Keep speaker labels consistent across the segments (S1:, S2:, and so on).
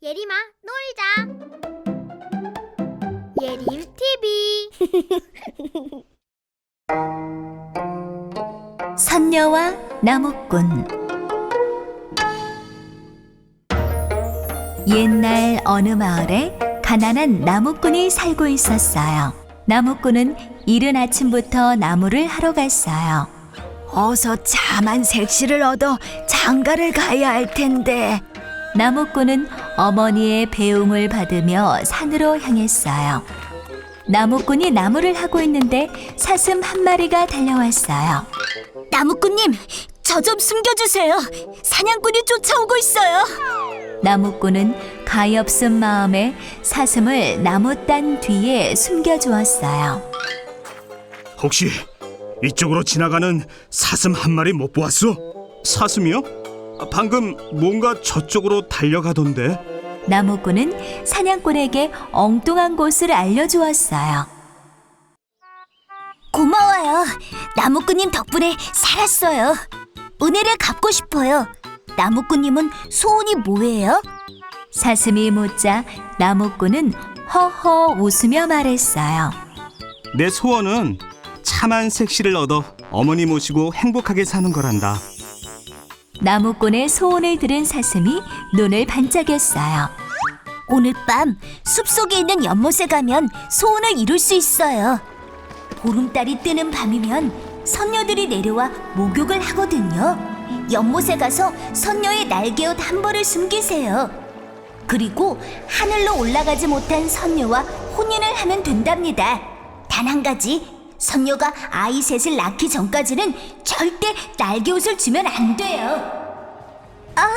S1: 예림아, 놀자. 예림 TV.
S2: 선녀와 나무꾼. 옛날 어느 마을에 가난한 나무꾼이 살고 있었어요. 나무꾼은 이른 아침부터 나무를 하러 갔어요. 어서 참한 색시를 얻어 장가를 가야 할 텐데. 나무꾼은 어머니의 배웅을 받으며 산으로 향했어요. 나무꾼이 나무를 하고 있는데 사슴 한 마리가 달려왔어요. 나무꾼님, 저 좀 숨겨주세요. 사냥꾼이 쫓아오고 있어요. 나무꾼은 가엾은 마음에 사슴을 나무단 뒤에 숨겨주었어요.
S3: 혹시 이쪽으로 지나가는 사슴 한 마리 못 보았어? 사슴이요? 방금 뭔가 저쪽으로 달려가던데.
S2: 나무꾼은 사냥꾼에게 엉뚱한 곳을 알려주었어요. 고마워요. 나무꾼님 덕분에 살았어요. 은혜를 갚고 싶어요. 나무꾼님은 소원이 뭐예요? 사슴이 묻자 나무꾼은 허허 웃으며 말했어요.
S3: 내 소원은 참한 색시를 얻어 어머니 모시고 행복하게 사는 거란다.
S2: 나무꾼의 소원을 들은 사슴이 눈을 반짝였어요. 오늘 밤 숲속에 있는 연못에 가면 소원을 이룰 수 있어요. 보름달이 뜨는 밤이면 선녀들이 내려와 목욕을 하거든요. 연못에 가서 선녀의 날개옷 한 벌을 숨기세요. 그리고 하늘로 올라가지 못한 선녀와 혼인을 하면 된답니다. 단 한 가지, 선녀가 아이 셋을 낳기 전까지는 절대 날개옷을 주면 안 돼요. 아,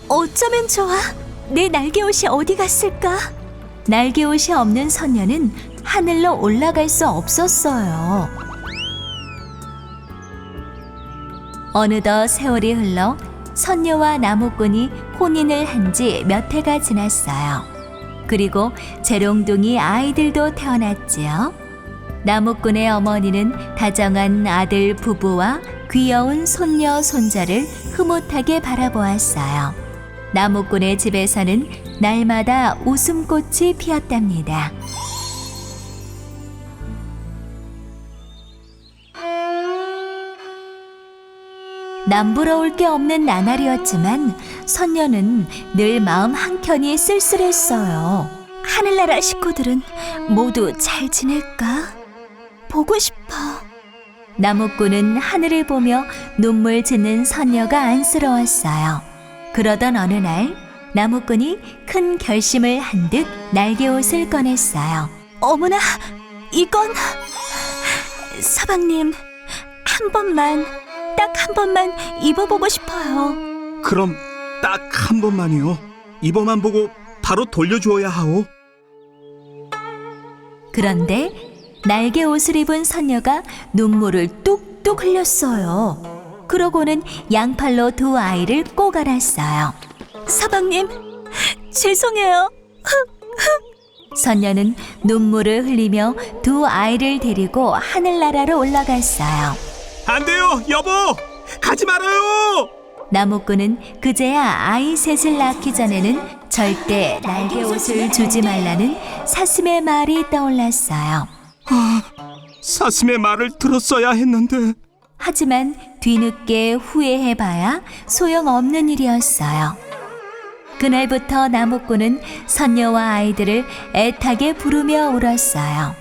S2: 어쩌면 좋아. 내 날개옷이 어디 갔을까? 날개옷이 없는 선녀는 하늘로 올라갈 수 없었어요. 어느덧 세월이 흘러 선녀와 나무꾼이 혼인을 한 지 몇 해가 지났어요. 그리고 재롱둥이 아이들도 태어났지요. 나무꾼의 어머니는 다정한 아들 부부와 귀여운 손녀 손자를 흐뭇하게 바라보았어요. 나무꾼의 집에서는 날마다 웃음꽃이 피었답니다. 남부러울 게 없는 나날이었지만 선녀는 늘 마음 한켠이 쓸쓸했어요. 하늘나라 식구들은 모두 잘 지낼까? 보고 싶어. 나무꾼은 하늘을 보며 눈물 짓는 선녀가 안쓰러웠어요. 그러던 어느 날 나무꾼이 큰 결심을 한 듯 날개옷을 꺼냈어요. 어머나, 이건... 서방님, 딱 한 번만 입어보고 싶어요.
S3: 그럼 딱 한 번만이요. 이번만 보고 바로 돌려주어야 하오.
S2: 그런데 날개 옷을 입은 선녀가 눈물을 뚝뚝 흘렸어요. 그러고는 양팔로 두 아이를 꼭 안았어요. 서방님, 죄송해요. 선녀는 눈물을 흘리며 두 아이를 데리고 하늘나라로 올라갔어요.
S3: 안 돼요, 여보! 가지 말아요!
S2: 나무꾼은 그제야 아이 셋을 낳기 전에는 절대 날개옷을 주지 말라는 사슴의 말이 떠올랐어요.
S3: 사슴의 말을 들었어야 했는데.
S2: 하지만 뒤늦게 후회해봐야 소용없는 일이었어요. 그날부터 나무꾼은 선녀와 아이들을 애타게 부르며 울었어요.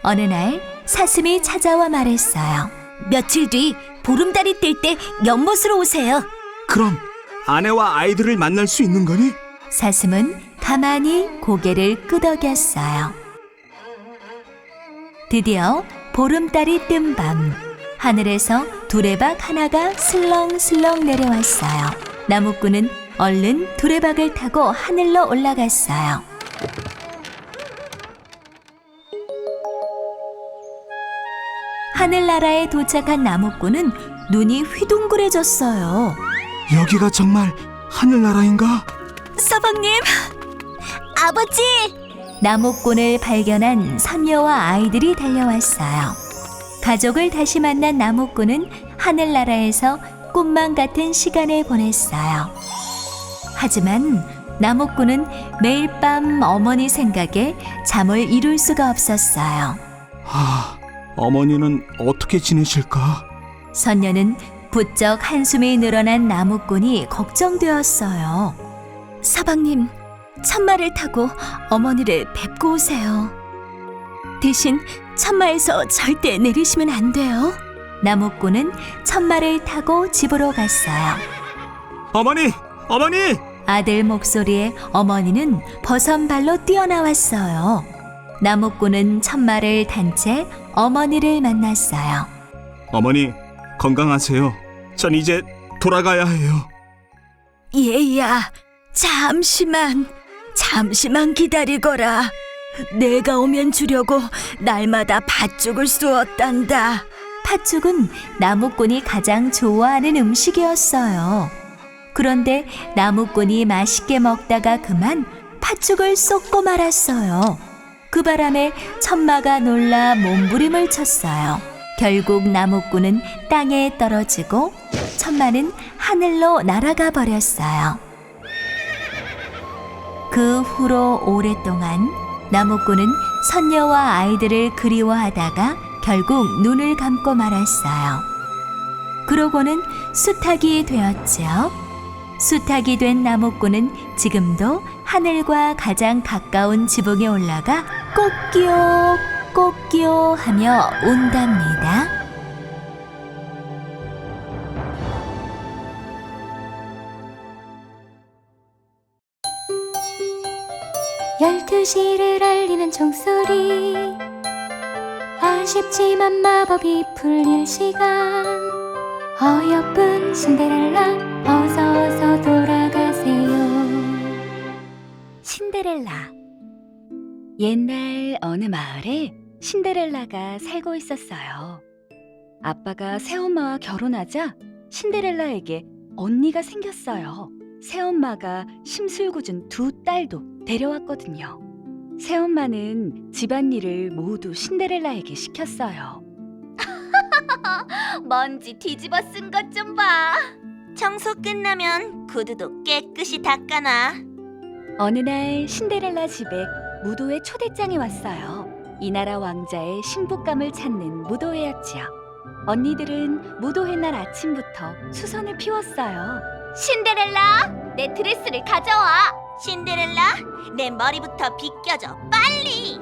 S2: 어느 날 사슴이 찾아와 말했어요. 며칠 뒤 보름달이 뜰 때 연못으로 오세요.
S3: 그럼 아내와 아이들을 만날 수 있는 거니?
S2: 사슴은 가만히 고개를 끄덕였어요. 드디어 보름달이 뜬 밤, 하늘에서 두레박 하나가 슬렁슬렁 내려왔어요. 나무꾼은 얼른 두레박을 타고 하늘로 올라갔어요. 하늘나라에 도착한 나무꾼은 눈이 휘둥그레졌어요.
S3: 여기가 정말 하늘나라인가?
S2: 서방님! 아버지! 나무꾼을 발견한 선녀와 아이들이 달려왔어요. 가족을 다시 만난 나무꾼은 하늘나라에서 꿈만 같은 시간을 보냈어요. 하지만 나무꾼은 매일 밤 어머니 생각에 잠을 이룰 수가 없었어요.
S3: 어머니는 어떻게 지내실까?
S2: 선녀는 부쩍 한숨이 늘어난 나무꾼이 걱정되었어요. 서방님, 천마를 타고 어머니를 뵙고 오세요. 대신 천마에서 절대 내리시면 안 돼요. 나무꾼은 천마를 타고 집으로 갔어요.
S3: 어머니! 어머니!
S2: 아들 목소리에 어머니는 버선발로 뛰어나왔어요. 나무꾼은 천마를 탄 채 어머니를 만났어요.
S3: 어머니, 건강하세요. 전 이제 돌아가야 해요.
S2: 얘야, 잠시만 기다리거라. 내가 오면 주려고 날마다 팥죽을 쏘었단다. 팥죽은 나무꾼이 가장 좋아하는 음식이었어요. 그런데 나무꾼이 맛있게 먹다가 그만 팥죽을 쏟고 말았어요. 그 바람에 천마가 놀라 몸부림을 쳤어요. 결국 나무꾼은 땅에 떨어지고 천마는 하늘로 날아가 버렸어요. 그 후로 오랫동안 나무꾼은 선녀와 아이들을 그리워하다가 결국 눈을 감고 말았어요. 그러고는 수탉이 되었죠. 수탉이 된 나무꾼은 지금도 하늘과 가장 가까운 지붕에 올라가 꽃기요 꽃기요 하며 운답니다.
S1: 12시를 알리는 종소리 아쉽지만 마법이 풀릴 시간 어여쁜 신데렐라 어서 돌아가세요.
S4: 신데렐라. 옛날 어느 마을에 신데렐라가 살고 있었어요. 아빠가 새엄마와 결혼하자 신데렐라에게 언니가 생겼어요. 새엄마가 심술궂은 두 딸도 데려왔거든요. 새엄마는 집안일을 모두 신데렐라에게 시켰어요.
S2: 먼지 뒤집어 쓴 것 좀 봐. 청소 끝나면 구두도 깨끗이 닦아놔.
S4: 어느 날 신데렐라 집에 무도회 초대장이 왔어요. 이 나라 왕자의 신부감을 찾는 무도회였지요. 언니들은 무도회 날 아침부터 수선을 피웠어요.
S2: 신데렐라, 내 드레스를 가져와. 신데렐라, 내 머리부터 빗겨줘, 빨리.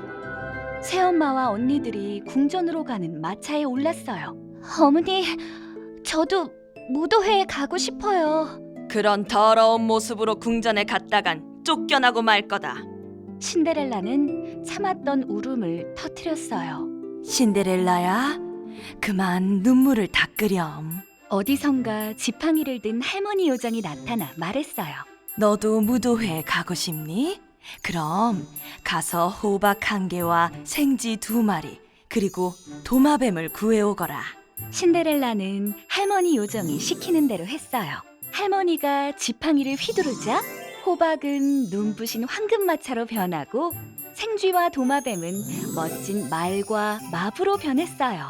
S4: 새엄마와 언니들이 궁전으로 가는 마차에 올랐어요. 어머니, 저도 무도회에 가고 싶어요.
S5: 그런 더러운 모습으로 궁전에 갔다간 쫓겨나고 말 거다.
S4: 신데렐라는 참았던 울음을 터뜨렸어요.
S5: 신데렐라야, 그만 눈물을 닦으렴.
S4: 어디선가 지팡이를 든 할머니 요정이 나타나 말했어요.
S5: 너도 무도회 가고 싶니? 그럼 가서 호박 1개와 생쥐 2마리 그리고 도마뱀을 구해오거라.
S4: 신데렐라는 할머니 요정이 시키는 대로 했어요. 할머니가 지팡이를 휘두르자 호박은 눈부신 황금마차로 변하고 생쥐와 도마뱀은 멋진 말과 마부로 변했어요.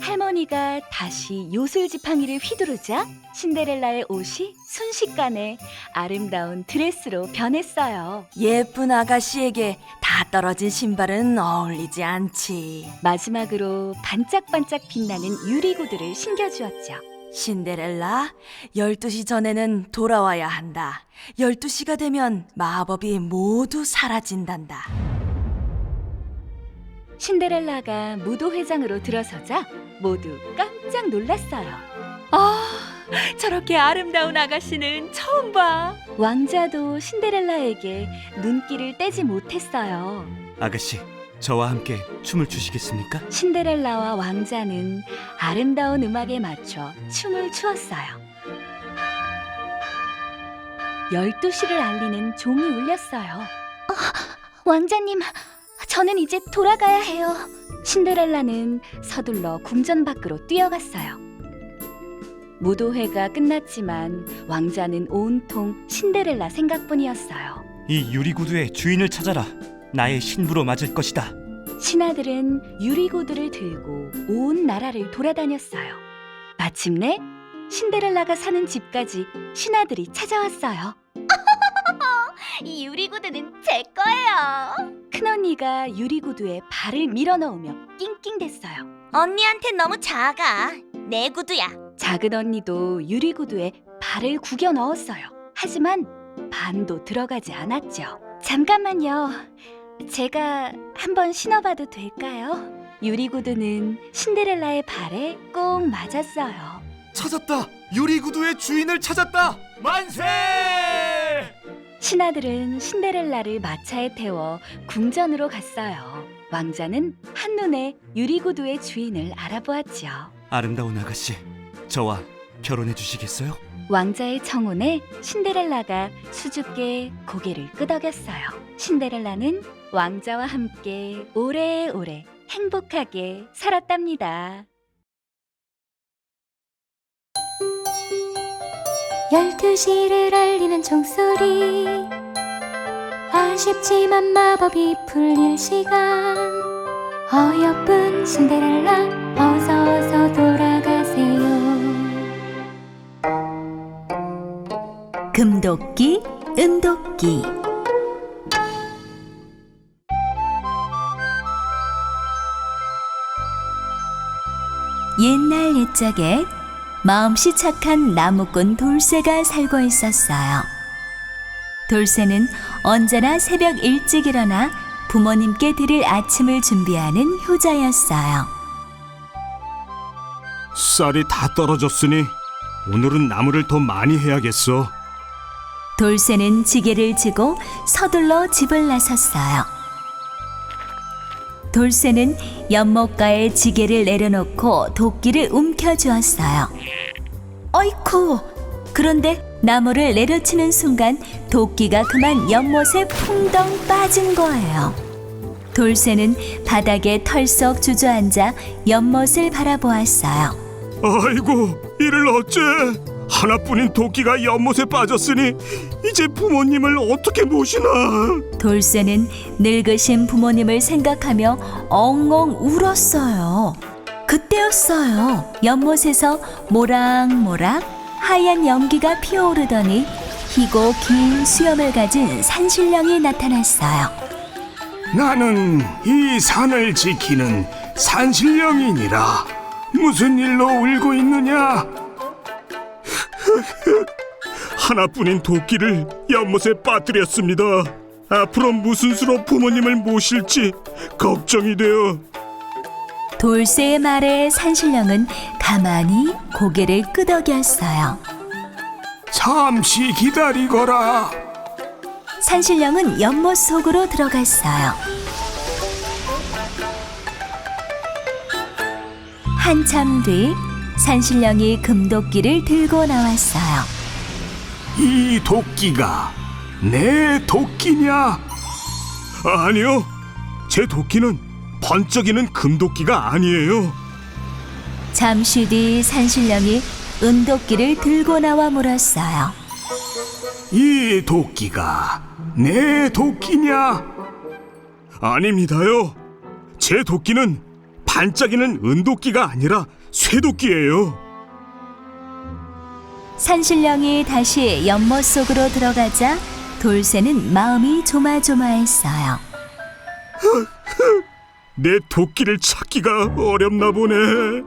S4: 할머니가 다시 요술 지팡이를 휘두르자 신데렐라의 옷이 순식간에 아름다운 드레스로 변했어요.
S5: 예쁜 아가씨에게 다 떨어진 신발은 어울리지 않지.
S4: 마지막으로 반짝반짝 빛나는 유리구두를 신겨주었죠.
S5: 신데렐라, 12시 전에는 돌아와야 한다. 12시가 되면 마법이 모두 사라진단다.
S4: 신데렐라가 무도회장으로 들어서자 모두 깜짝 놀랐어요.
S5: 저렇게 아름다운 아가씨는 처음 봐.
S4: 왕자도 신데렐라에게 눈길을 떼지 못했어요.
S3: 아가씨, 저와 함께 춤을 추시겠습니까?
S4: 신데렐라와 왕자는 아름다운 음악에 맞춰 춤을 추었어요. 12시를 알리는 종이 울렸어요. 왕자님, 저는 이제 돌아가야 해요. 신데렐라는 서둘러 궁전 밖으로 뛰어갔어요. 무도회가 끝났지만 왕자는 온통 신데렐라 생각뿐이었어요.
S6: 이 유리구두의 주인을 찾아라. 나의 신부로 맞을 것이다.
S4: 신하들은 유리구두를 들고 온 나라를 돌아다녔어요. 마침내 신데렐라가 사는 집까지 신하들이 찾아왔어요.
S2: 이 유리구두는 제 거예요.
S4: 큰언니가 유리구두에 발을 밀어넣으며 낑낑댔어요.
S2: 언니한텐 너무 작아. 내 구두야.
S4: 작은 언니도 유리구두에 발을 구겨 넣었어요. 하지만 반도 들어가지 않았죠. 잠깐만요. 제가 한번 신어봐도 될까요? 유리구두는 신데렐라의 발에 꼭 맞았어요.
S7: 찾았다! 유리구두의 주인을 찾았다! 만세!
S4: 신하들은 신데렐라를 마차에 태워 궁전으로 갔어요. 왕자는 한눈에 유리구두의 주인을 알아보았죠.
S6: 아름다운 아가씨, 저와 결혼해 주시겠어요?
S4: 왕자의 청혼에 신데렐라가 수줍게 고개를 끄덕였어요. 신데렐라는 왕자와 함께 오래오래 행복하게 살았답니다.
S1: 12시를 알리는 종소리 아쉽지만 마법이 풀릴 시간 어여쁜 신데렐라 어서 돌아가세요
S2: 금도끼, 은도끼. 옛날 옛적에 마음씨 착한 나무꾼 돌쇠가 살고 있었어요. 돌쇠는 언제나 새벽 일찍 일어나 부모님께 드릴 아침을 준비하는 효자였어요.
S3: 쌀이 다 떨어졌으니 오늘은 나무를 더 많이 해야겠어.
S2: 돌쇠는 지게를 지고 서둘러 집을 나섰어요. 돌쇠는 연못가에 지게를 내려놓고 도끼를 움켜쥐었어요. 어이쿠! 그런데 나무를 내려치는 순간 도끼가 그만 연못에 풍덩 빠진 거예요. 돌쇠는 바닥에 털썩 주저앉아 연못을 바라보았어요.
S3: 아이고, 이를 어째? 하나뿐인 도끼가 연못에 빠졌으니 이제 부모님을 어떻게 모시나?
S2: 돌쇠는 늙으신 부모님을 생각하며 엉엉 울었어요. 그때였어요. 연못에서 모락모락 하얀 연기가 피어오르더니 희고 긴 수염을 가진 산신령이 나타났어요.
S8: 나는 이 산을 지키는 산신령이니라. 무슨 일로 울고 있느냐?
S3: 하나뿐인 도끼를 연못에 빠뜨렸습니다. 앞으로 무슨 수로 부모님을 모실지 걱정이 돼요.
S2: 돌쇠의 말에 산신령은 가만히 고개를 끄덕였어요.
S8: 잠시 기다리거라.
S2: 산신령은 연못 속으로 들어갔어요. 한참 뒤 산신령이 금도끼를 들고 나왔어요.
S8: 이 도끼가 내 도끼냐?
S3: 아니요, 제 도끼는 번쩍이는 금도끼가 아니에요.
S2: 잠시 뒤 산신령이 은도끼를 들고 나와 물었어요.
S8: 이 도끼가 내 도끼냐?
S3: 아닙니다요. 제 도끼는 반짝이는 은도끼가 아니라 쇠도끼예요.
S2: 산신령이 다시 연못 속으로 들어가자 돌쇠는 마음이 조마조마했어요.
S3: 내 도끼를 찾기가 어렵나 보네.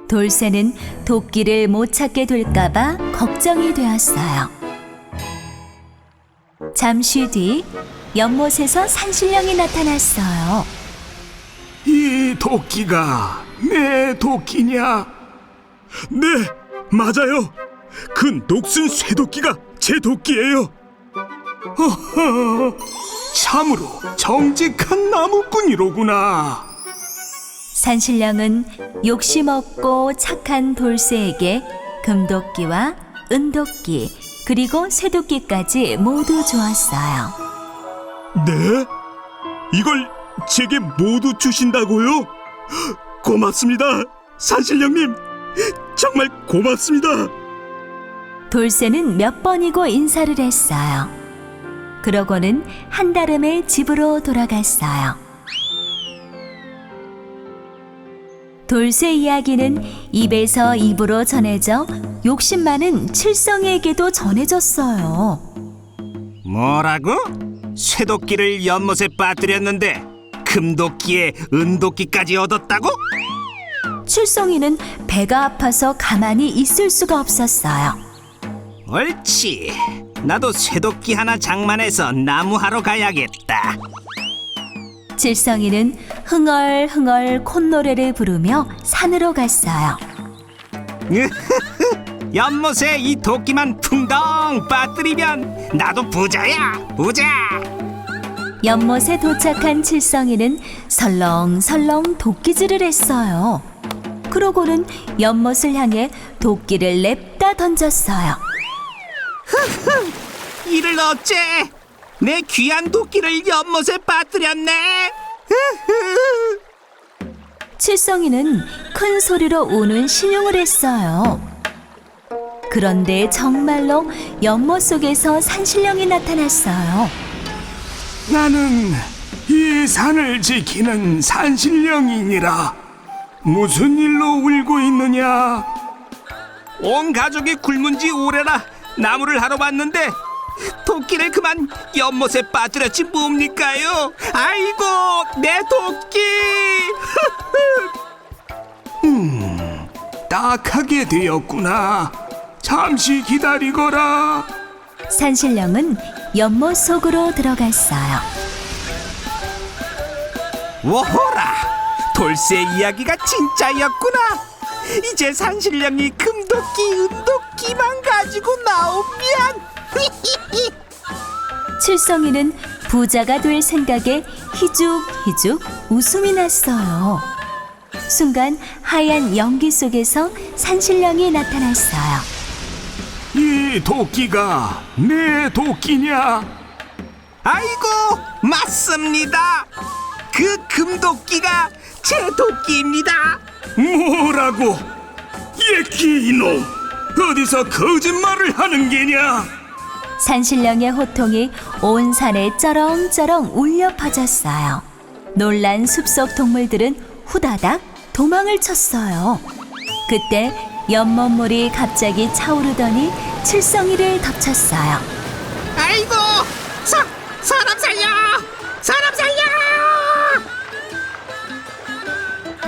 S2: 돌쇠는 도끼를 못 찾게 될까봐 걱정이 되었어요. 잠시 뒤 연못에서 산신령이 나타났어요.
S8: 이 도끼가 내 도끼냐?
S3: 네, 맞아요. 그 녹슨 쇠도끼가 제 도끼예요.
S8: 허허, 참으로 정직한 나무꾼이로구나.
S2: 산신령은 욕심 없고 착한 돌쇠에게 금도끼와 은도끼 그리고 쇠도끼까지 모두 주었어요.
S3: 네? 이걸 제게 모두 주신다고요? 고맙습니다, 산신령님. 정말 고맙습니다.
S2: 돌쇠는 몇 번이고 인사를 했어요. 그러고는 한달음에 집으로 돌아갔어요. 돌쇠 이야기는 입에서 입으로 전해져 욕심 많은 칠성이에게도 전해졌어요.
S3: 뭐라고? 쇠도끼를 연못에 빠뜨렸는데 금도끼에 은도끼까지 얻었다고?
S2: 칠성이는 배가 아파서 가만히 있을 수가 없었어요.
S3: 옳지. 나도 쇠도끼 하나 장만해서 나무하러 가야겠다.
S2: 칠성이는 흥얼흥얼 콧노래를 부르며 산으로 갔어요.
S3: 연못에 이 도끼만 퉁덩 빠뜨리면 나도 부자야, 부자.
S2: 연못에 도착한 칠성이는 설렁설렁 도끼질을 했어요. 그러고는 연못을 향해 도끼를 냅다 던졌어요.
S3: 이를 어째? 내 귀한 도끼를 연못에 빠뜨렸네.
S2: 칠성이는 큰 소리로 우는 신용을 했어요. 그런데 정말로 연못 속에서 산신령이 나타났어요.
S8: 나는 이 산을 지키는 산신령이니라. 무슨 일로 울고 있느냐?
S3: 온 가족이 굶은 지 오래라 나무를 하러 왔는데 도끼를 그만 연못에 빠뜨렸지 뭡니까요? 아이고 내 도끼.
S8: 딱하게 되었구나. 잠시 기다리거라.
S2: 산신령은 연못 속으로 들어갔어요.
S3: 워호라 돌쇠 이야기가 진짜였구나. 이제 산신령이 금도끼 은도끼만 가지고 나오면
S2: 칠성이는 부자가 될 생각에 희죽희죽 웃음이 났어요. 순간 하얀 연기 속에서 산신령이 나타났어요.
S8: 이 도끼가 내 도끼냐?
S3: 아이고 맞습니다. 그 금도끼가 제 도끼입니다.
S8: 뭐라고? 예끼 이놈! 어디서 거짓말을 하는 게냐?
S2: 산신령의 호통이 온 산에 쩌렁쩌렁 울려 퍼졌어요. 놀란 숲속 동물들은 후다닥 도망을 쳤어요. 그때 연못물이 갑자기 차오르더니 칠성이를 덮쳤어요.
S3: 아이고 사람 살려 사람 살려.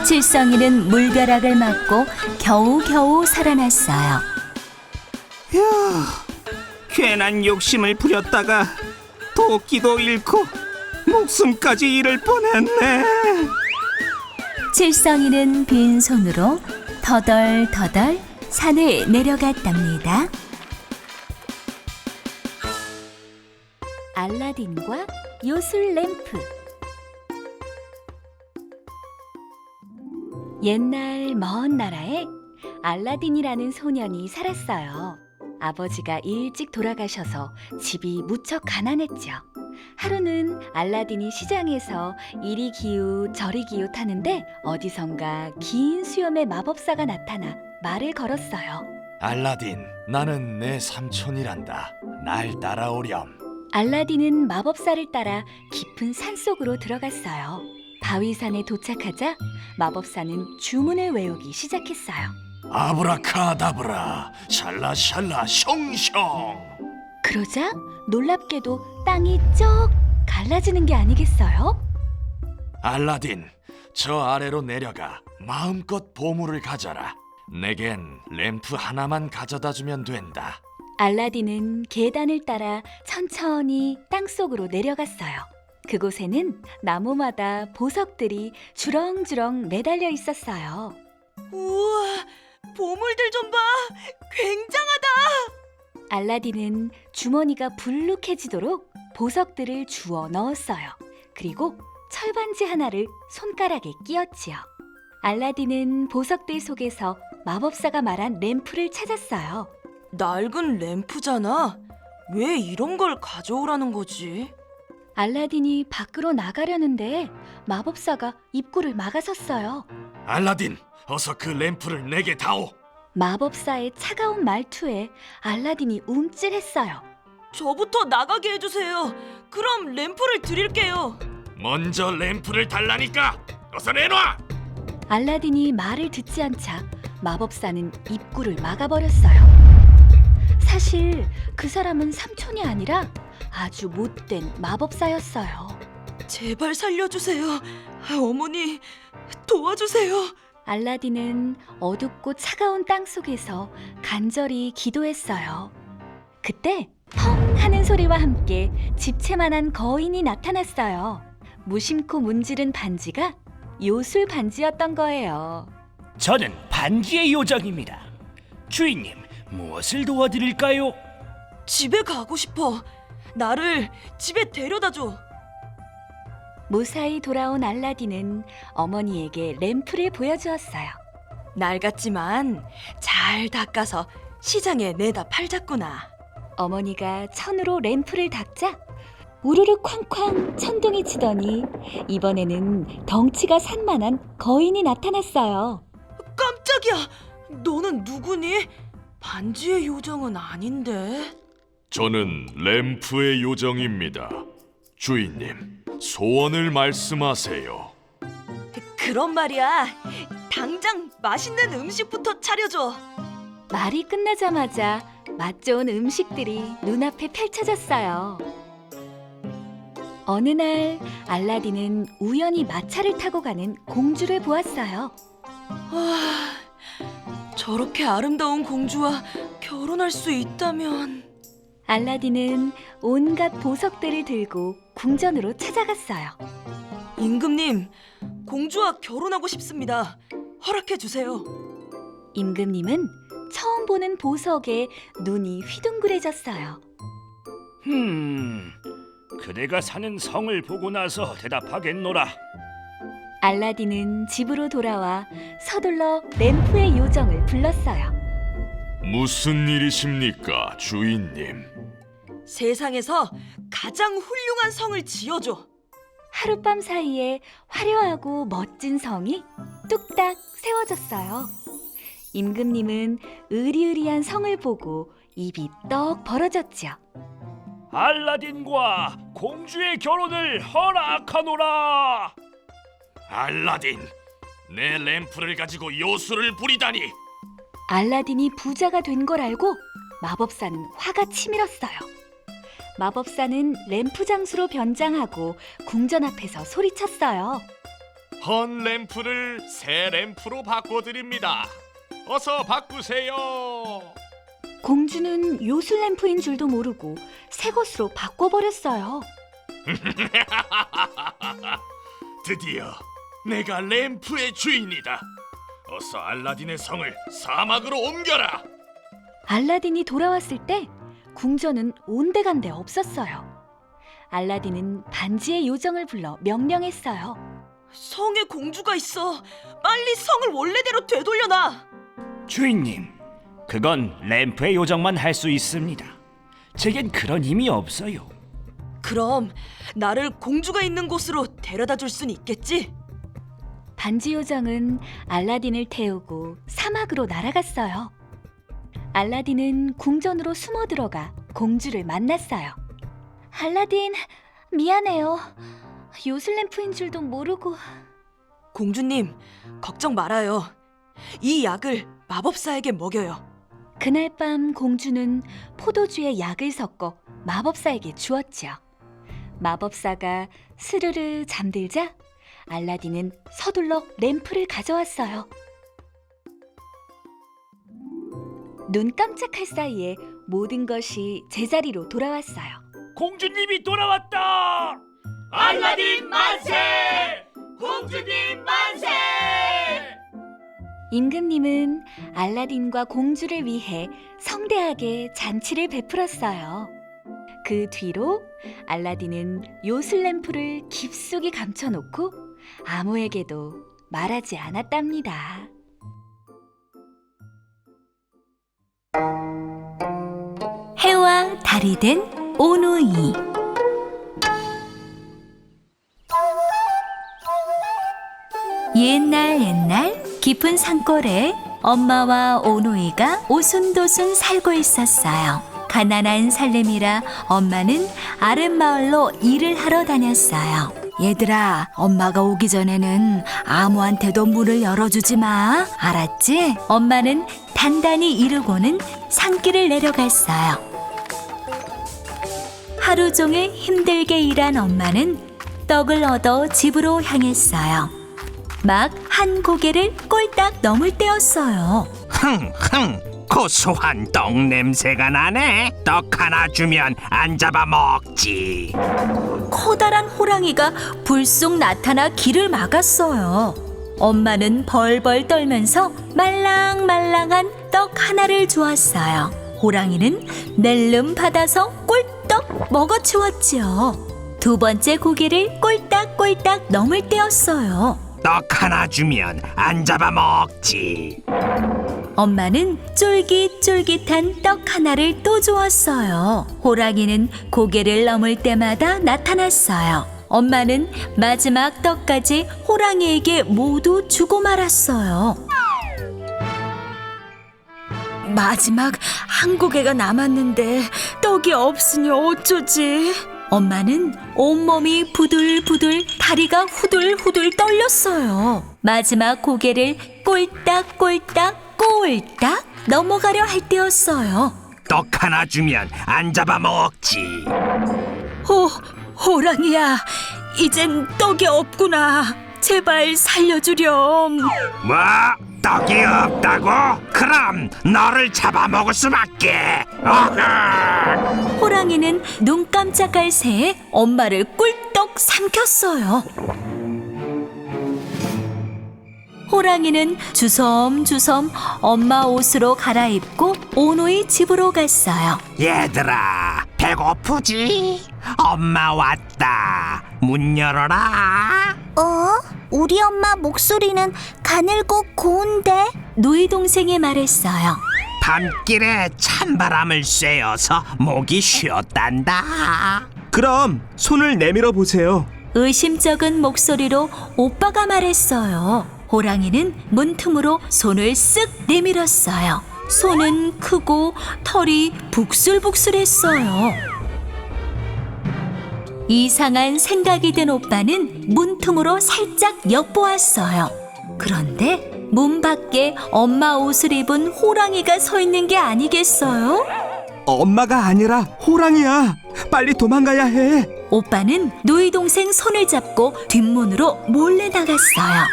S2: 칠성이는 물벼락을 맞고 겨우겨우 살아났어요.
S3: 휴, 괜한 욕심을 부렸다가 도끼도 잃고 목숨까지 잃을 뻔했네.
S2: 칠성이는 빈손으로 터덜터덜 산을 내려갔답니다.
S4: 알라딘과 요술 램프. 옛날 먼 나라에 알라딘이라는 소년이 살았어요. 아버지가 일찍 돌아가셔서 집이 무척 가난했죠. 하루는 알라딘이 시장에서 이리 기웃 저리 기웃하는데 어디선가 긴 수염의 마법사가 나타나 말을 걸었어요.
S7: 알라딘, 나는 내 삼촌이란다. 날 따라오렴.
S4: 알라딘은 마법사를 따라 깊은 산속으로 들어갔어요. 바위산에 도착하자 마법사는 주문을 외우기 시작했어요.
S7: 아브라카다브라, 샬라샬라, 숑숑.
S4: 그러자 놀랍게도 땅이 쩍 갈라지는 게 아니겠어요?
S7: 알라딘, 저 아래로 내려가 마음껏 보물을 가져라. 내겐 램프 하나만 가져다 주면 된다.
S4: 알라딘은 계단을 따라 천천히 땅속으로 내려갔어요. 그곳에는 나무마다 보석들이 주렁주렁 매달려 있었어요.
S5: 우와, 보물들 좀 봐. 굉장하다.
S4: 알라딘은 주머니가 불룩해지도록 보석들을 주워 넣었어요. 그리고 철반지 하나를 손가락에 끼웠지요. 알라딘은 보석들 속에서 마법사가 말한 램프를 찾았어요.
S5: 낡은 램프잖아. 왜 이런 걸 가져오라는 거지?
S4: 알라딘이 밖으로 나가려는데 마법사가 입구를 막아섰어요.
S7: 알라딘, 어서 그 램프를 내게 다오.
S4: 마법사의 차가운 말투에 알라딘이 움찔했어요.
S5: 저부터 나가게 해주세요. 그럼 램프를 드릴게요.
S7: 먼저 램프를 달라니까. 어서 내놔.
S4: 알라딘이 말을 듣지 않자 마법사는 입구를 막아버렸어요. 사실 그 사람은 삼촌이 아니라 아주 못된 마법사였어요.
S5: 제발 살려주세요. 어머니, 도와주세요.
S4: 알라딘은 어둡고 차가운 땅 속에서 간절히 기도했어요. 그때 펑 하는 소리와 함께 집채만한 거인이 나타났어요. 무심코 문지른 반지가 요술 반지였던 거예요.
S9: 저는 반지의 요정입니다. 주인님, 무엇을 도와드릴까요?
S5: 집에 가고 싶어. 나를 집에 데려다줘.
S4: 무사히 돌아온 알라딘은 어머니에게 램프를 보여주었어요.
S5: 낡았지만 잘 닦아서 시장에 내다 팔자꾸나.
S4: 어머니가 천으로 램프를 닦자 우르르 쾅쾅 천둥이 치더니 이번에는 덩치가 산만한 거인이 나타났어요.
S5: 깜짝이야. 너는 누구니? 반지의 요정은 아닌데.
S7: 저는 램프의 요정입니다. 주인님, 소원을 말씀하세요.
S5: 그런 말이야. 당장 맛있는 음식부터 차려줘.
S4: 말이 끝나자마자 맛 좋은 음식들이 눈앞에 펼쳐졌어요. 어느 날 알라딘은 우연히 마차를 타고 가는 공주를 보았어요.
S5: 와, 저렇게 아름다운 공주와 결혼할 수 있다면.
S4: 알라딘은 온갖 보석들을 들고 궁전으로 찾아갔어요.
S5: 임금님, 공주와 결혼하고 싶습니다. 허락해 주세요.
S4: 임금님은 처음 보는 보석에 눈이 휘둥그레졌어요.
S6: 그대가 사는 성을 보고 나서 대답하겠노라.
S4: 알라딘은 집으로 돌아와 서둘러 램프의 요정을 불렀어요.
S7: 무슨 일이십니까, 주인님?
S5: 세상에서 가장 훌륭한 성을 지어줘.
S4: 하룻밤 사이에 화려하고 멋진 성이 뚝딱 세워졌어요. 임금님은 으리으리한 성을 보고 입이 떡 벌어졌죠.
S6: 알라딘과 공주의 결혼을 허락하노라.
S7: 알라딘, 내 램프를 가지고 요술을 부리다니.
S4: 알라딘이 부자가 된 걸 알고 마법사는 화가 치밀었어요. 마법사는 램프 장수로 변장하고 궁전 앞에서 소리쳤어요.
S7: 헌 램프를 새 램프로 바꿔드립니다. 어서 바꾸세요.
S4: 공주는 요술 램프인 줄도 모르고 새 것으로 바꿔버렸어요.
S7: 드디어 내가 램프의 주인이다. 어서 알라딘의 성을 사막으로 옮겨라.
S4: 알라딘이 돌아왔을 때 궁전은 온데간데 없었어요. 알라딘은 반지의 요정을 불러 명령했어요.
S5: 성에 공주가 있어. 빨리 성을 원래대로 되돌려놔.
S6: 주인님, 그건 램프의 요정만 할 수 있습니다. 제겐 그런 힘이 없어요.
S5: 그럼 나를 공주가 있는 곳으로 데려다 줄 순 있겠지?
S4: 반지 요정은 알라딘을 태우고 사막으로 날아갔어요. 알라딘은 궁전으로 숨어 들어가 공주를 만났어요. 알라딘, 미안해요. 요술 램프인 줄도 모르고.
S5: 공주님, 걱정 말아요. 이 약을 마법사에게 먹여요.
S4: 그날 밤 공주는 포도주에 약을 섞어 마법사에게 주었죠. 마법사가 스르르 잠들자 알라딘은 서둘러 램프를 가져왔어요. 눈 깜짝할 사이에 모든 것이 제자리로 돌아왔어요.
S6: 공주님이 돌아왔다.
S7: 알라딘 만세! 공주님 만세!
S4: 임금님은 알라딘과 공주를 위해 성대하게 잔치를 베풀었어요. 그 뒤로 알라딘은 요술 램프를 깊숙이 감춰놓고 아무에게도 말하지 않았답니다.
S2: 해와 달이 된 오누이. 옛날 깊은 산골에 엄마와 오누이가 오순도순 살고 있었어요. 가난한 살림이라 엄마는 아랫마을로 일을 하러 다녔어요. 얘들아, 엄마가 오기 전에는 아무한테도 문을 열어주지 마. 알았지? 엄마는 단단히 이르고는 산길을 내려갔어요. 하루 종일 힘들게 일한 엄마는 떡을 얻어 집으로 향했어요. 막 한 고개를 꼴딱 넘을 때였어요.
S3: 흥흥 고소한 떡 냄새가 나네. 떡 하나 주면 안 잡아 먹지.
S2: 커다란 호랑이가 불쑥 나타나 길을 막았어요. 엄마는 벌벌 떨면서 말랑말랑한 떡 하나를 주었어요. 호랑이는 낼름 받아서 꼴떡 먹어치웠지요. 두 번째 고개를 꼴딱꼴딱 넘을 때였어요.
S3: 떡 하나 주면 안 잡아 먹지.
S2: 엄마는 쫄깃쫄깃한 떡 하나를 또 주었어요. 호랑이는 고개를 넘을 때마다 나타났어요. 엄마는 마지막 떡까지 호랑이에게 모두 주고 말았어요. 마지막 한 고개가 남았는데 떡이 없으니 어쩌지? 엄마는 온몸이 부들부들, 다리가 후들후들 떨렸어요. 마지막 고개를 꼴딱꼴딱 꼴딱 넘어가려 할 때였어요.
S3: 떡 하나 주면 안 잡아 먹지.
S2: 호랑이야, 이젠 떡이 없구나. 제발 살려주렴.
S3: 뭐? 떡이 없다고? 그럼 너를 잡아먹을 수밖에. 어흥!
S2: 호랑이는 눈 깜짝할 새에 엄마를 꿀떡 삼켰어요. 호랑이는 주섬주섬 엄마 옷으로 갈아입고 오노이 집으로 갔어요.
S3: 얘들아, 배고프지? 엄마 왔다. 문 열어라.
S2: 우리 엄마 목소리는 가늘고 고운데? 누이 동생이 말했어요.
S3: 밤길에 찬바람을 쐬어서 목이 쉬었단다.
S8: 그럼 손을 내밀어 보세요.
S2: 의심쩍은 목소리로 오빠가 말했어요. 호랑이는 문틈으로 손을 쓱 내밀었어요. 손은 크고 털이 북슬북슬했어요. 이상한 생각이 든 오빠는 문틈으로 살짝 엿보았어요. 그런데 문 밖에 엄마 옷을 입은 호랑이가 서 있는 게 아니겠어요?
S8: 엄마가 아니라 호랑이야. 빨리 도망가야 해.
S2: 오빠는 누이 동생 손을 잡고 뒷문으로 몰래 나갔어요.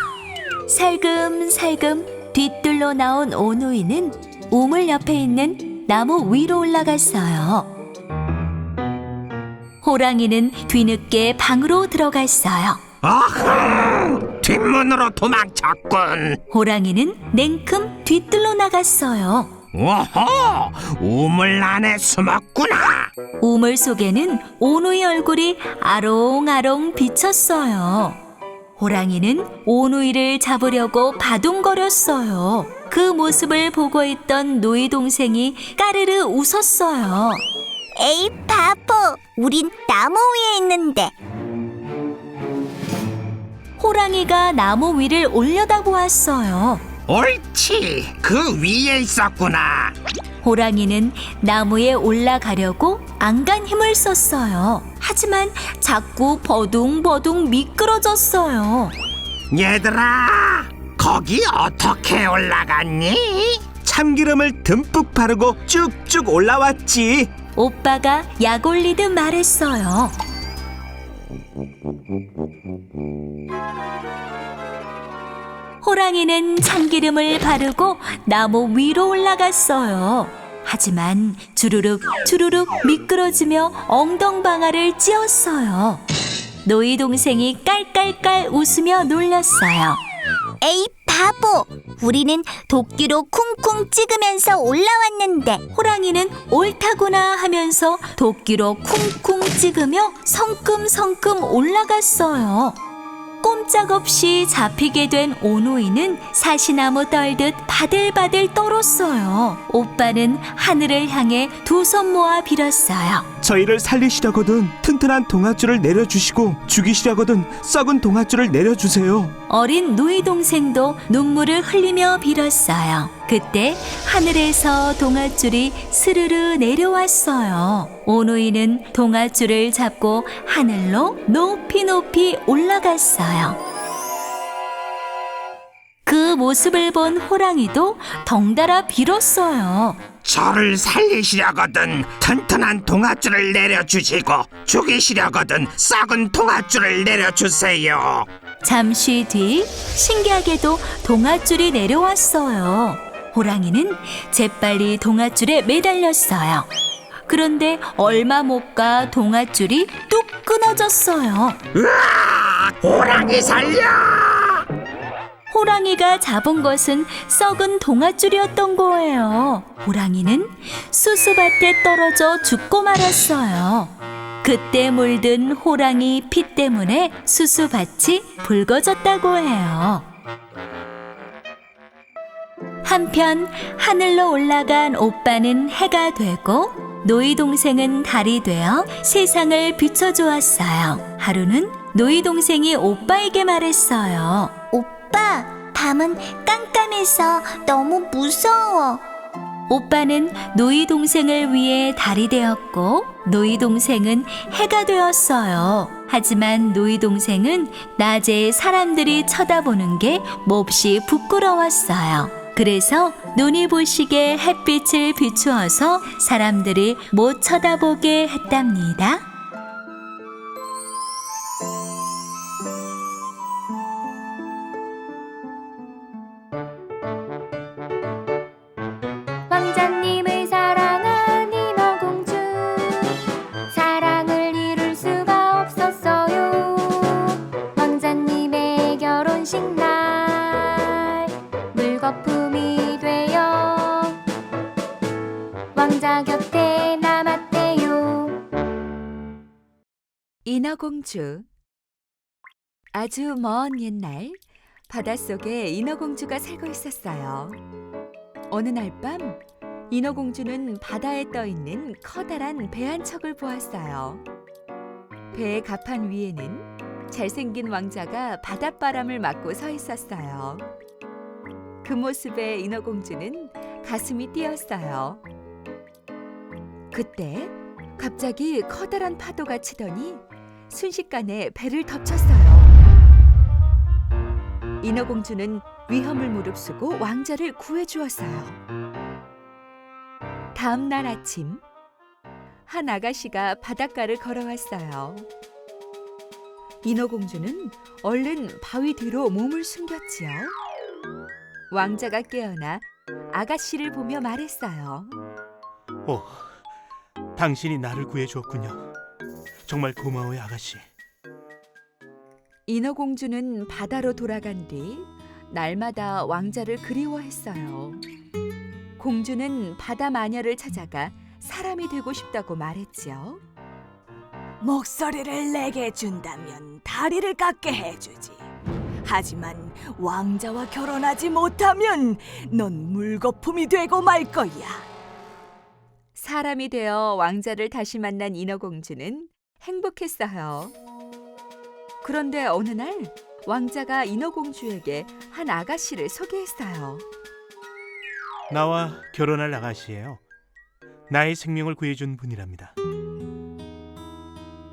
S2: 살금살금 뒤뜰로 나온 오누이는 우물 옆에 있는 나무 위로 올라갔어요. 호랑이는 뒤늦게 방으로 들어갔어요.
S3: 어흥! 뒷문으로 도망쳤군.
S2: 호랑이는 냉큼 뒤뜰로 나갔어요.
S3: 오호! 우물 안에 숨었구나.
S2: 우물 속에는 오누이 얼굴이 아롱아롱 비쳤어요. 호랑이는 오누이를 잡으려고 바둥거렸어요. 그 모습을 보고 있던 누이 동생이 까르르 웃었어요.
S10: 에이 바보, 우린 나무 위에 있는데.
S2: 호랑이가 나무 위를 올려다보았어요.
S3: 옳지, 그 위에 있었구나.
S2: 호랑이는 나무에 올라가려고 안간 힘을 썼어요. 하지만 자꾸 버둥버둥 미끄러졌어요.
S3: 얘들아, 거기 어떻게 올라갔니?
S8: 참기름을 듬뿍 바르고 쭉쭉 올라왔지.
S2: 오빠가 약 올리듯 말했어요. 호랑이는 참기름을 바르고 나무 위로 올라갔어요. 하지만 주르륵 주르륵 미끄러지며 엉덩방아를 찧었어요. 노이 동생이 깔깔깔 웃으며 놀렸어요.
S10: 에이 바보, 우리는 도끼로 쿵쿵 찍으면서 올라왔는데.
S2: 호랑이는 옳다구나 하면서 도끼로 쿵쿵 찍으며 성큼성큼 올라갔어요. 꼼짝없이 잡히게 된 오누이는 사시나무 떨듯 바들바들 떨었어요. 오빠는 하늘을 향해 두 손 모아 빌었어요.
S8: 저희를 살리시려거든 튼튼한 동아줄을 내려주시고 죽이시려거든 썩은 동아줄을 내려주세요.
S2: 어린 누이 동생도 눈물을 흘리며 빌었어요. 그때 하늘에서 동아줄이 스르르 내려왔어요. 오누이는 동아줄을 잡고 하늘로 높이 높이 올라갔어요. 그 모습을 본 호랑이도 덩달아 빌었어요.
S3: 저를 살리시려거든 튼튼한 동아줄을 내려주시고 죽이시려거든 썩은 동아줄을 내려주세요.
S2: 잠시 뒤 신기하게도 동아줄이 내려왔어요. 호랑이는 재빨리 동아줄에 매달렸어요. 그런데 얼마 못 가 동아줄이 뚝 끊어졌어요.
S3: 으아! 호랑이 살려!
S2: 호랑이가 잡은 것은 썩은 동아줄이었던 거예요. 호랑이는 수수밭에 떨어져 죽고 말았어요. 그때 물든 호랑이 피 때문에 수수밭이 붉어졌다고 해요. 한편 하늘로 올라간 오빠는 해가 되고 노이 동생은 달이 되어 세상을 비춰주었어요. 하루는 노이 동생이 오빠에게 말했어요.
S10: 오빠, 밤은 깜깜해서 너무 무서워.
S2: 오빠는 노이 동생을 위해 달이 되었고 노이 동생은 해가 되었어요. 하지만 노이 동생은 낮에 사람들이 쳐다보는 게 몹시 부끄러웠어요. 그래서 눈이 부시게 햇빛을 비추어서 사람들이 못 쳐다보게 했답니다.
S1: 왕자님을 사랑한 인어공주 사랑을 이룰 수가 없었어요. 왕자님의 결혼식 날 물거품이 되어 왕자 곁에 남았대요.
S4: 인어공주. 아주 먼 옛날 바닷속에 인어공주가 살고 있었어요. 어느 날 밤 인어공주는 바다에 떠있는 커다란 배 한 척을 보았어요. 배의 갑판 위에는 잘생긴 왕자가 바닷바람을 맞고 서 있었어요. 그 모습에 인어공주는 가슴이 뛰었어요. 그때 갑자기 커다란 파도가 치더니 순식간에 배를 덮쳤어요. 인어공주는 위험을 무릅쓰고 왕자를 구해주었어요. 다음 날 아침, 한 아가씨가 바닷가를 걸어왔어요. 인어공주는 얼른 바위 뒤로 몸을 숨겼지요. 왕자가 깨어나 아가씨를 보며 말했어요.
S8: 오, 당신이 나를 구해주었군요. 정말 고마워요, 아가씨.
S4: 인어공주는 바다로 돌아간 뒤 날마다 왕자를 그리워했어요. 공주는 바다 마녀를 찾아가 사람이 되고 싶다고 말했지요.
S5: 목소리를 내게 준다면 다리를 깎게 해주지. 하지만 왕자와 결혼하지 못하면 넌 물거품이 되고 말 거야.
S4: 사람이 되어 왕자를 다시 만난 인어공주는 행복했어요. 그런데 어느 날 왕자가 인어공주에게 한 아가씨를 소개했어요.
S8: 나와 결혼할 아가씨예요. 나의 생명을 구해준 분이랍니다.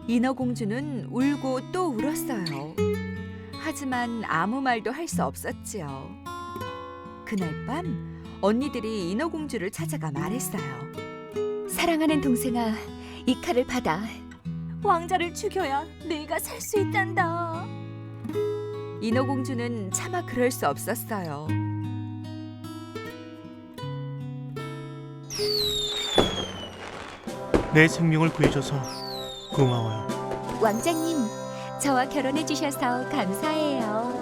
S4: 인어공주는 울고 또 울었어요. 하지만 아무 말도 할 수 없었지요. 그날 밤 언니들이 인어공주를 찾아가 말했어요. 사랑하는 동생아, 이 칼을 받아.
S5: 왕자를 죽여야 내가 살 수 있단다.
S4: 인어공주는 차마 그럴 수 없었어요.
S8: 내 생명을 구해줘서 고마워요.
S1: 왕자님, 저와 결혼해 주셔서 감사해요.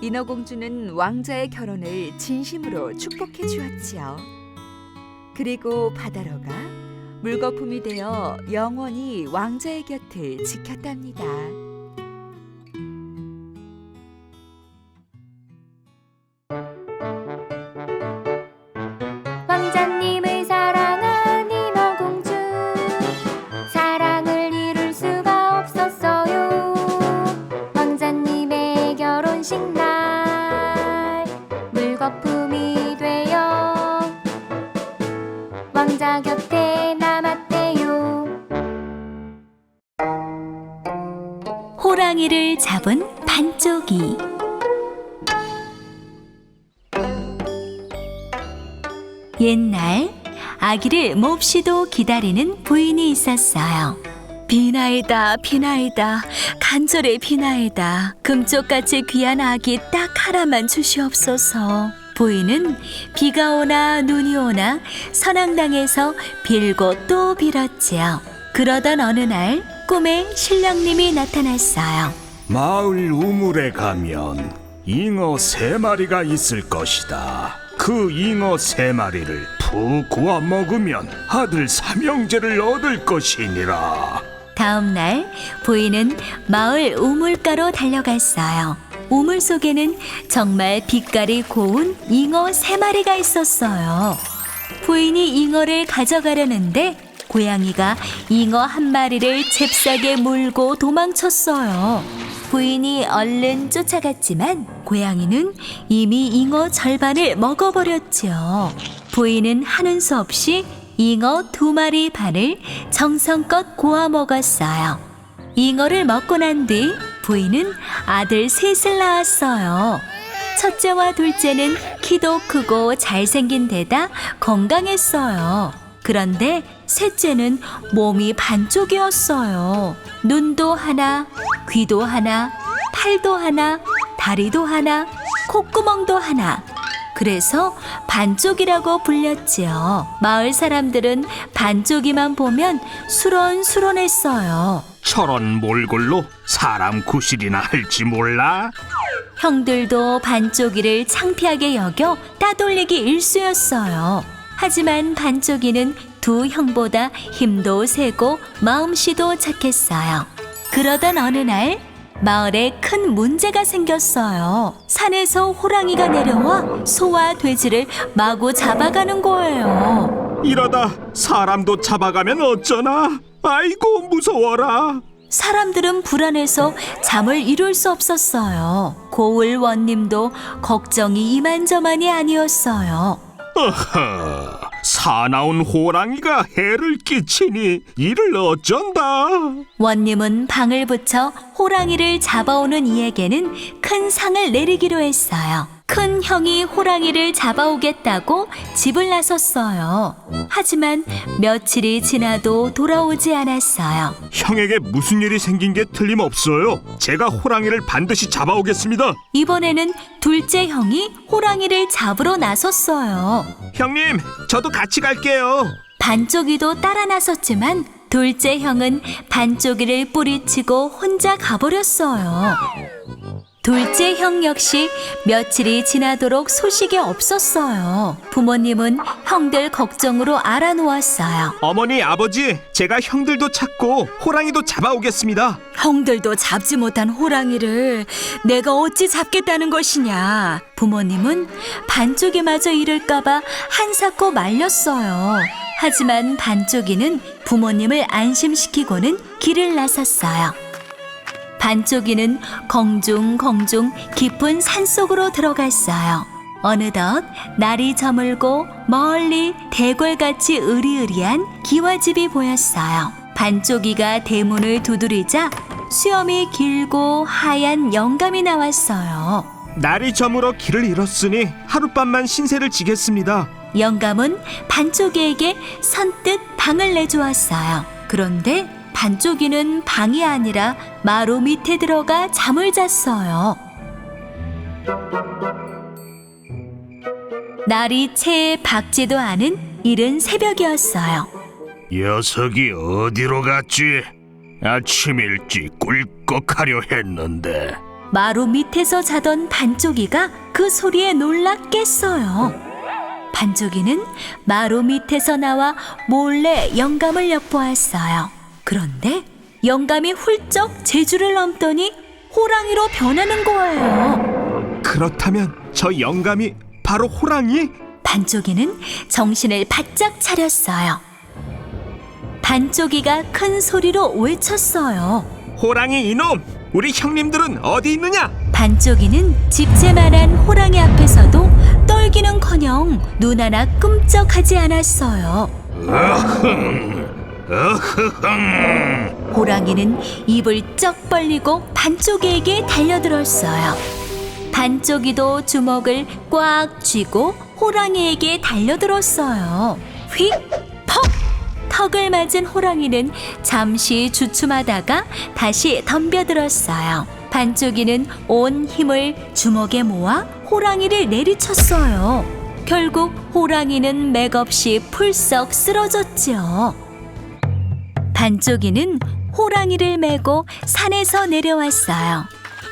S4: 인어공주는 왕자의 결혼을 진심으로 축복해 주었지요. 그리고 바다로가 물거품이 되어 영원히 왕자의 곁을 지켰답니다.
S1: 왕자님을 사랑한 인어공주 사랑을 이룰 수가 없었어요. 왕자님의 결혼식 날 물거품이 되어 왕자 곁에 남았대요.
S2: 호랑이를 잡은 반쪽이. 옛날 아기를 몹시도 기다리는 부인이 있었어요. 비나이다 비나이다 간절히 비나이다. 금쪽같이 귀한 아기 딱 하나만 주시옵소서. 부인은 비가 오나 눈이 오나 선앙당에서 빌고 또 빌었지요. 그러던 어느 날 꿈에 신령님이 나타났어요.
S7: 마을 우물에 가면 잉어 3마리가 있을 것이다. 그 잉어 3마리를 푹 구워 먹으면 아들 삼형제를 얻을 것이니라.
S2: 다음 날 부인은 마을 우물가로 달려갔어요. 우물 속에는 정말 빛깔이 고운 잉어 3마리가 있었어요. 부인이 잉어를 가져가려는데 고양이가 잉어 1마리를 잽싸게 물고 도망쳤어요. 부인이 얼른 쫓아갔지만 고양이는 이미 잉어 절반을 먹어버렸죠. 부인은 하는 수 없이 잉어 2마리 반을 정성껏 구워 먹었어요. 잉어를 먹고 난 뒤 부인은 아들 셋을 낳았어요. 첫째와 둘째는 키도 크고 잘생긴 데다 건강했어요. 그런데 셋째는 몸이 반쪽이었어요. 눈도 하나, 귀도 하나, 팔도 하나, 다리도 하나, 콧구멍도 하나. 그래서 반쪽이라고 불렸지요. 마을 사람들은 반쪽이만 보면 수런수런했어요.
S3: 저런 몰골로 사람 구실이나 할지 몰라?
S2: 형들도 반쪽이를 창피하게 여겨 따돌리기 일쑤였어요. 하지만 반쪽이는 두 형보다 힘도 세고 마음씨도 착했어요. 그러던 어느 날 마을에 큰 문제가 생겼어요. 산에서 호랑이가 내려와 소와 돼지를 마구 잡아가는 거예요.
S3: 이러다 사람도 잡아가면 어쩌나? 아이고 무서워라.
S2: 사람들은 불안해서 잠을 이룰 수 없었어요. 고을 원님도 걱정이 이만저만이 아니었어요.
S3: 어허, 사나운 호랑이가 해를 끼치니 이를 어쩐다.
S2: 원님은 방을 붙여 호랑이를 잡아오는 이에게는 큰 상을 내리기로 했어요. 큰 형이 호랑이를 잡아오겠다고 집을 나섰어요. 하지만 며칠이 지나도 돌아오지 않았어요.
S3: 형에게 무슨 일이 생긴 게 틀림없어요. 제가 호랑이를 반드시 잡아오겠습니다.
S2: 이번에는 둘째 형이 호랑이를 잡으러 나섰어요.
S3: 형님, 저도 같이 갈게요.
S2: 반쪽이도 따라 나섰지만 둘째 형은 반쪽이를 뿌리치고 혼자 가버렸어요. 둘째 형 역시 며칠이 지나도록 소식이 없었어요. 부모님은 형들 걱정으로 알아놓았어요.
S3: 어머니, 아버지, 제가 형들도 찾고 호랑이도 잡아오겠습니다.
S2: 형들도 잡지 못한 호랑이를 내가 어찌 잡겠다는 것이냐. 부모님은 반쪽이마저 잃을까봐 한사코 말렸어요. 하지만 반쪽이는 부모님을 안심시키고는 길을 나섰어요. 반쪽이는 공중공중 깊은 산속으로 들어갔어요. 어느덧 날이 저물고 멀리 대궐같이 으리으리한 기와집이 보였어요. 반쪽이가 대문을 두드리자 수염이 길고 하얀 영감이 나왔어요.
S3: 날이 저물어 길을 잃었으니 하룻밤만 신세를 지겠습니다.
S2: 영감은 반쪽이에게 선뜻 방을 내주었어요. 그런데 반쪽이는 방이 아니라 마루 밑에 들어가 잠을 잤어요. 날이 채 밝지도 않은 이른 새벽이었어요.
S7: 녀석이 어디로 갔지? 아침 일찍 꿀꺽하려 했는데.
S2: 마루 밑에서 자던 반쪽이가 그 소리에 놀라 깼어요. 반쪽이는 마루 밑에서 나와 몰래 영감을 엿보았어요. 그런데 영감이 훌쩍 제주를 넘더니 호랑이로 변하는 거예요.
S3: 그렇다면 저 영감이 바로 호랑이?
S2: 반쪽이는 정신을 바짝 차렸어요. 반쪽이가 큰 소리로 외쳤어요.
S3: 호랑이 이놈! 우리 형님들은 어디 있느냐?
S2: 반쪽이는 집채만한 호랑이 앞에서도 떨기는커녕 눈 하나 끔쩍하지 않았어요. 호랑이는 입을 쩍 벌리고 반쪽이에게 달려들었어요. 반쪽이도 주먹을 꽉 쥐고 호랑이에게 달려들었어요. 휙! 퍽! 턱을 맞은 호랑이는 잠시 주춤하다가 다시 덤벼들었어요. 반쪽이는 온 힘을 주먹에 모아 호랑이를 내리쳤어요. 결국 호랑이는 맥없이 풀썩 쓰러졌죠. 반쪽이는 호랑이를 메고 산에서 내려왔어요.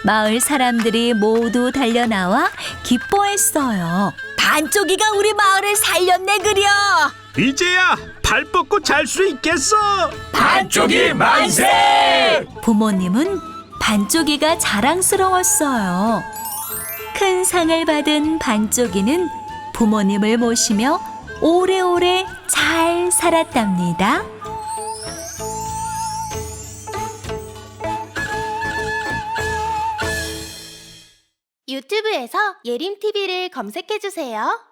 S2: 마을 사람들이 모두 달려나와 기뻐했어요. 반쪽이가 우리 마을을 살렸네 그려.
S3: 이제야 발 뻗고 잘 수 있겠어.
S7: 반쪽이 만세!
S2: 부모님은 반쪽이가 자랑스러웠어요. 큰 상을 받은 반쪽이는 부모님을 모시며 오래오래 잘 살았답니다.
S10: 유튜브에서 예림TV를 검색해주세요.